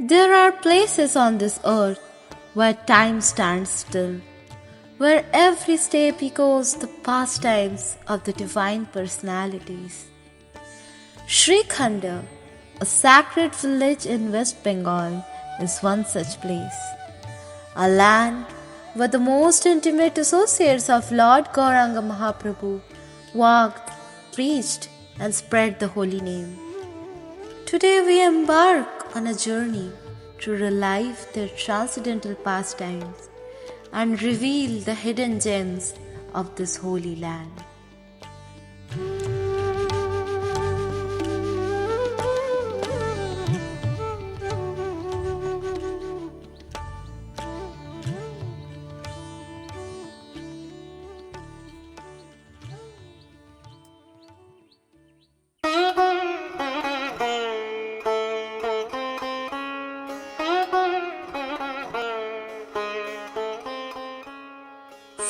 There are places on this earth where time stands still, where every step echoes the pastimes of the divine personalities. Srikhanda, a sacred village in West Bengal, is one such place. A land where the most intimate associates of Lord Gauranga Mahaprabhu walked, preached, and spread the holy name. Today we embark on a journey to relive their transcendental pastimes and reveal the hidden gems of this holy land.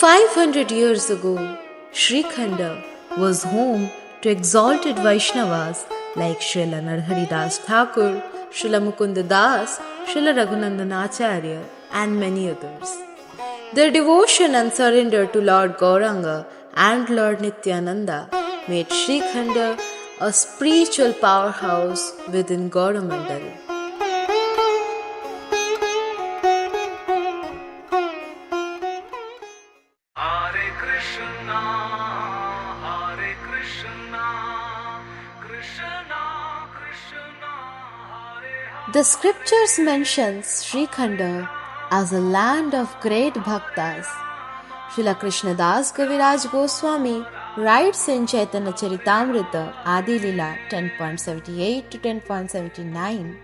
"500 years ago, Srikhanda was home to exalted Vaishnavas like Srila Narhari Das Thakur, Srila Mukunda Das, Srila Raghunandan Acharya, and many others. Their devotion and surrender to Lord Gauranga and Lord Nityananda made Srikhanda a spiritual powerhouse within Gauramandal. The scriptures mention Srikhanda as a land of great bhaktas. Srila Krishnadas Kaviraj Goswami writes in Chaitanya Charitamrita Adi Lila 10.78 to 10.79,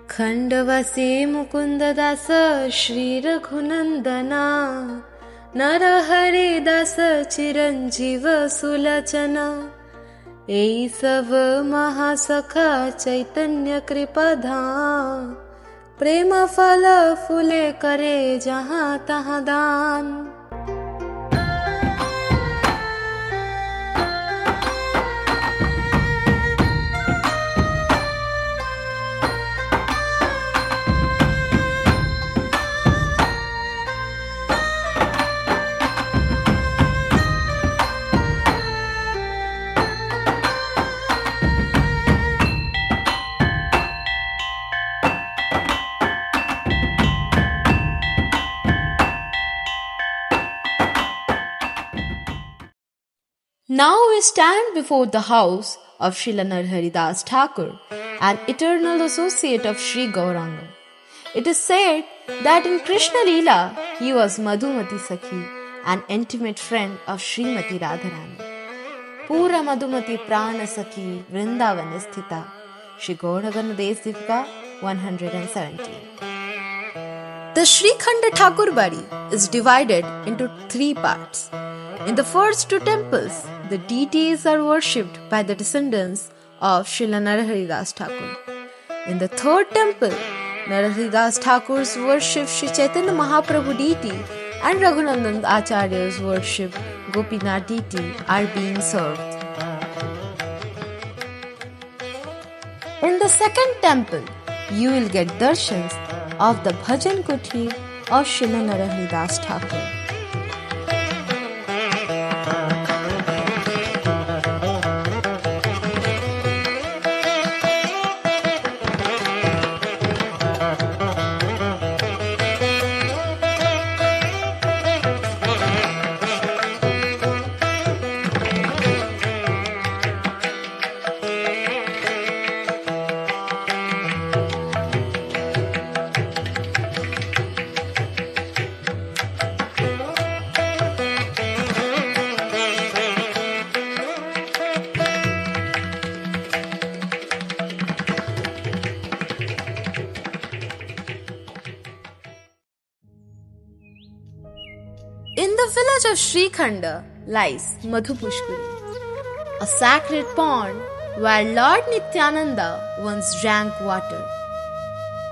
Khandavasi Mukunda Dasa Shri Raghunandana Narahari Dasa Chiranjiva Sulachana ei sav mahasakha chaitanya kripadhan prema phala phule kare jahan tahan daan. Now we stand before the house of Srila Narhari Das Thakur, an eternal associate of Sri Gauranga. It is said that in Krishna Leela he was Madhumati Sakhi, an intimate friend of Srimati Radharani. Pura Madhumati Prana Sakhi Vrindavan Sthita, Shri Gauragan Desdivka 170. The Srikhanda Thakur Bari is divided into three parts. In the first two temples, the deities are worshipped by the descendants of Srila Narahari Das Thakur. In the third temple, Narahari Das Thakur's worship Sri Chaitanya Mahaprabhu deity and Raghunandan Acharya's worship Gopinath deity are being served. In the second temple, you will get darshans of the Bhajan Kuthi of Srila Narahari Das Thakur. In the village of Srikhanda lies Madhupushkari, a sacred pond where Lord Nityananda once drank water.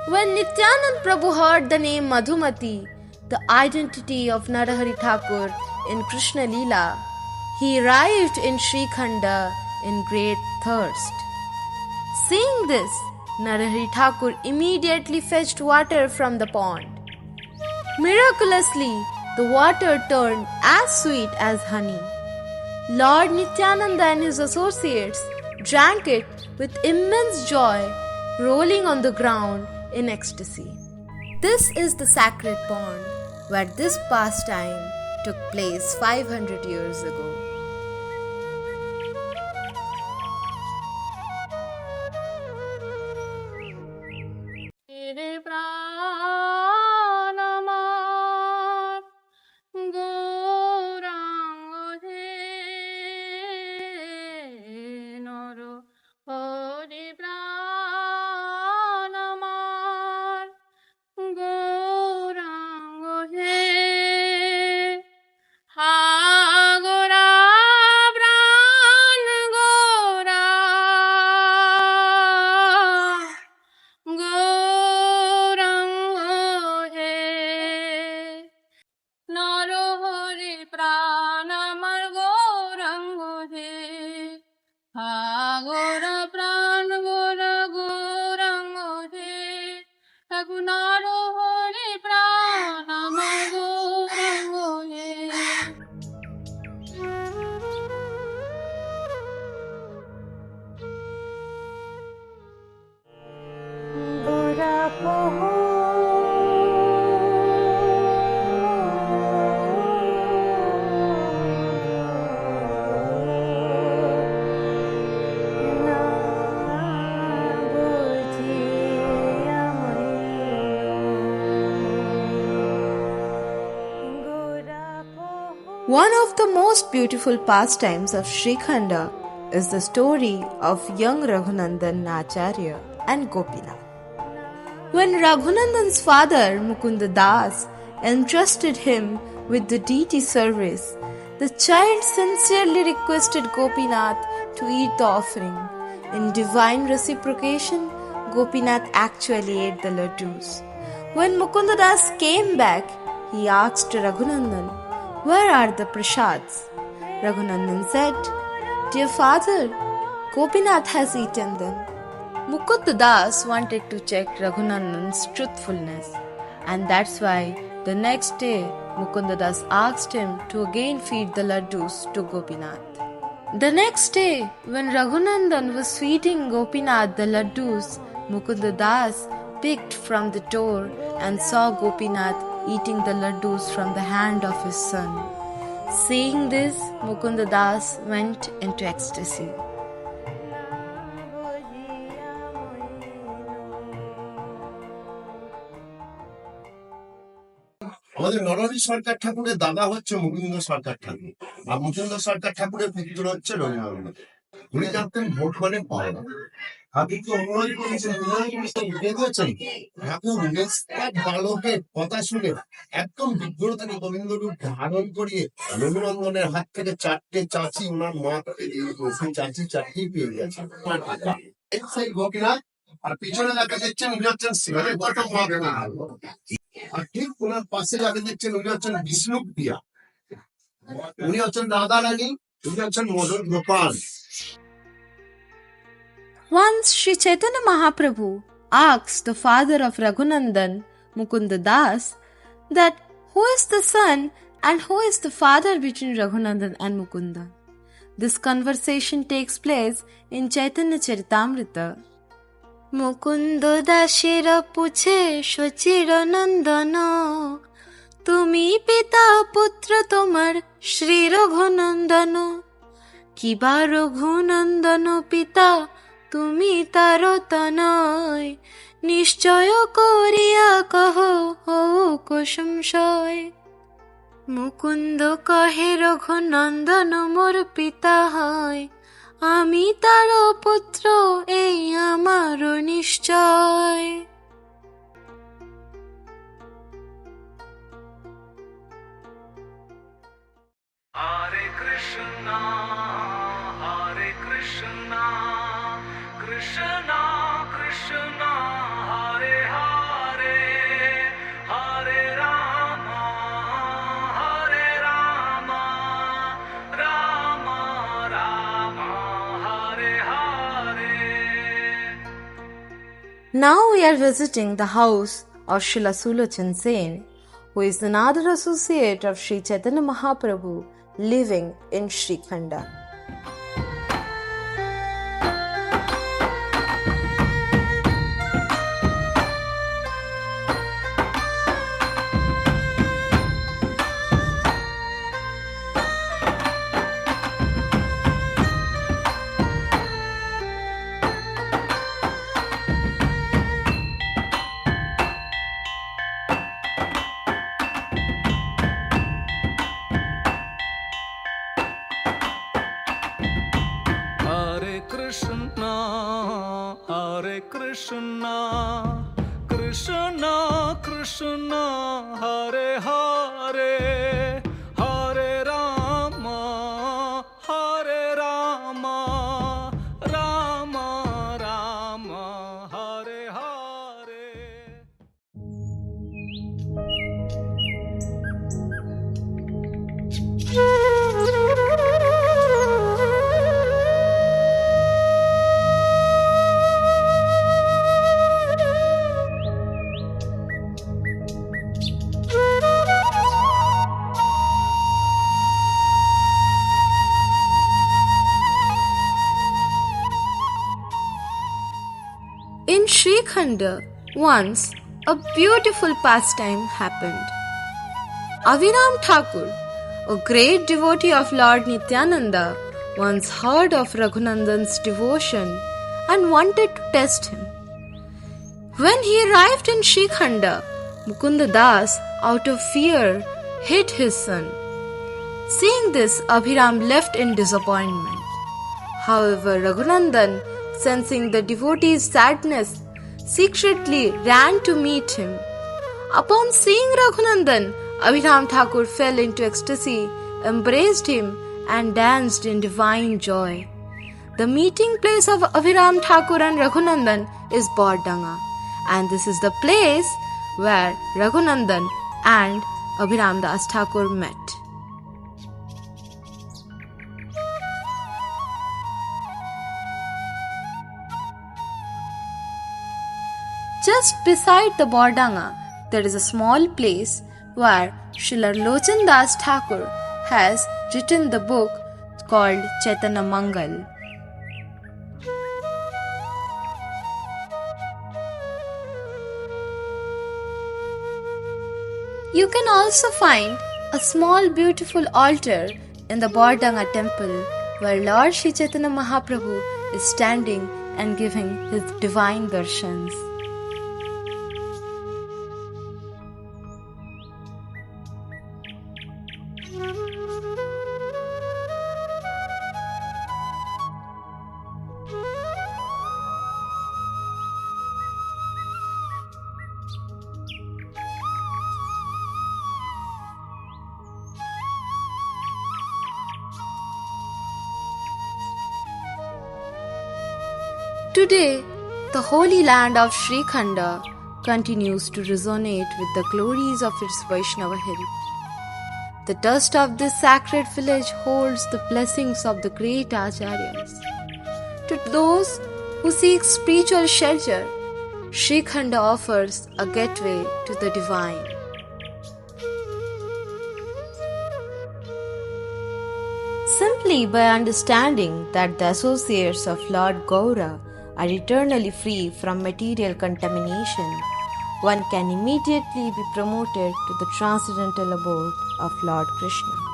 When Nityanand Prabhu heard the name Madhumati, the identity of Narahari Thakur in Krishna Leela, he arrived in Srikhanda in great thirst. Seeing this, Narahari Thakur immediately fetched water from the pond. Miraculously, the water turned as sweet as honey. Lord Nityananda and his associates drank it with immense joy, rolling on the ground in ecstasy. This is the sacred pond where this pastime took place 500 years ago. One of the most beautiful pastimes of Srikhanda is the story of young Raghunandan Acharya and Gopinath. When Raghunandan's father Mukunda Das entrusted him with the deity service, the child sincerely requested Gopinath to eat the offering. In divine reciprocation, Gopinath actually ate the laddus. When Mukunda Das came back, he asked Raghunandan, "Where are the prasads?" Raghunandan said, "Dear father, Gopinath has eaten them." Mukunda Das wanted to check Raghunandan's truthfulness, and that's why the next day Mukunda Das asked him to again feed the laddus to Gopinath. The next day, when Raghunandan was feeding Gopinath the laddus, Mukunda Das peeked from the door and saw Gopinath eating the laddus from the hand of his son. Seeing this, Mukunda Das went into ecstasy. আমাদের নরহরি সরকার ঠাকুরের দাদা হচ্ছে মুকুন্দ সরকার ঠাকুর, আর মুকুন্দ সরকার ঠাকুরের পুত্র হচ্ছে রবীন্দ্রনাথ। উনি জানতেন vote মানে পাওয়া। আপনি কি অনুরোধ করেছেন দেখেছেন ঠাকুর নিষ্পাপ বালকের কথা শুনে একদম বিগ্রহ থেকে গোবিন্দরূপ ধারণ করিয়ে রঘুনন্দনের হাত থেকে 4টে চাচি ওনার মা সেই চাচি চাকরি পেয়ে গেছে। সেই গোপীনাথ আর পিছনে দেখা যাচ্ছেন উনি হচ্ছেন শিবের বটম আর ঠিক ওনার পাশে যাকে দেখছেন উনি হচ্ছেন বিষ্ণুপ্রিয়া, উনি হচ্ছেন রাধা রানী, উনি হচ্ছেন Madan Gopal. Once Sri Chaitanya Mahaprabhu asked the father of Raghunandan, Mukunda Das, that who is the son and who is the father between Raghunandan and Mukunda. This conversation takes place in Chaitanya Charitamrita. Mukunda দাসের পুছে সচির নন্দন, তুমি পিতা পুত্র তোমার শ্রী রঘুনন্দন। কিবা রঘুনন্দন পিতা তুমি তার তনয়, নিশ্চয় করিয়া কহ হোক সংশয়। মুকুন্দ কহে রঘুনন্দন মোর পিতা হয়, আমি তার পুত্র এই আমার নিশ্চয়। Hare Krishna, Hare Krishna, Krishna Krishna, Hare Hare, Hare Rama, Hare Rama, Rama Rama, Hare Hare. Now we are visiting the house of Srila Sulochan Sen, who is another associate of Sri Chaitanya Mahaprabhu living in Srikhanda. Hare Krishna, Hare Krishna, Krishna Krishna, Hare Hare, Hare Rama, Hare Rama, Rama Rama, Hare Hare. In Srikhanda, once a beautiful pastime happened. Aviram Thakur, a great devotee of Lord Nityananda, once heard of Raghunandan's devotion and wanted to test him. When he arrived in Srikhanda, Mukunda Das, out of fear, hid his son. Seeing this, Abhiram left in disappointment. However, Raghunandan, sensing the devotee's sadness, secretly ran to meet him. Upon seeing Raghunandan, Abhiram Thakur fell into ecstasy, embraced him, and danced in divine joy. The meeting place of Abhiram Thakur and Raghunandan is Bordanga, and this is the place where Raghunandan and Abhiram Das Thakur met. Just beside the Bordanga, there is a small place where Srila Lochan Das Thakur has written the book called Chaitanya Mangal. You can also find a small beautiful altar in the Bordanga temple where Lord Sri Chaitanya Mahaprabhu is standing and giving his divine darshans. Today, the holy land of Srikhanda continues to resonate with the glories of its Vaishnava heritage. The dust of this sacred village holds the blessings of the great Acharyas. To those who seek spiritual shelter, Srikhanda offers a gateway to the divine. Simply by understanding that the associates of Lord Gaura are eternally free from material contamination, one can immediately be promoted to the transcendental abode of Lord Krishna.